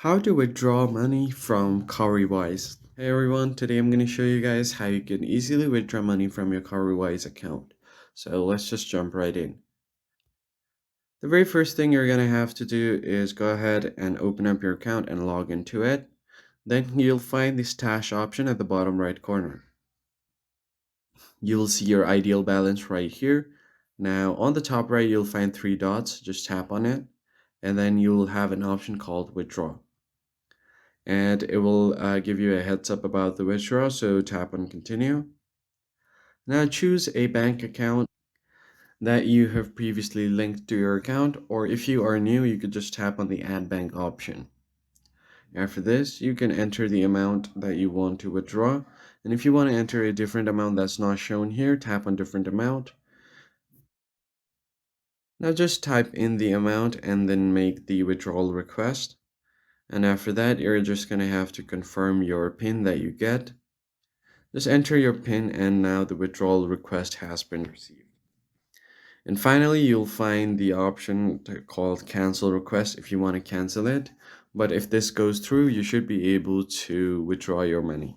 How to withdraw money from Cowrywise. Hey everyone, today I'm going to show you guys how you can easily withdraw money from your Cowrywise account. So let's just jump right in. The very first thing you're going to have to do is go ahead and open up your account and log into it. Then you'll find the stash option at the bottom right corner. You'll see your ideal balance right here. Now on the top right, you'll find three dots. Just tap on it and then you'll have an option called withdraw. And it will give you a heads up about the withdrawal, so tap on continue. Now choose a bank account that you have previously linked to your account, or if you are new, you could just tap on the add bank option. After this, you can enter the amount that you want to withdraw, and if you want to enter a different amount that's not shown here, tap on different amount. Now just type in the amount and then make the withdrawal request. And after that, you're just going to have to confirm your PIN that you get. Just enter your PIN and now the withdrawal request has been received. And finally, you'll find the option called cancel request if you want to cancel it. But if this goes through, you should be able to withdraw your money.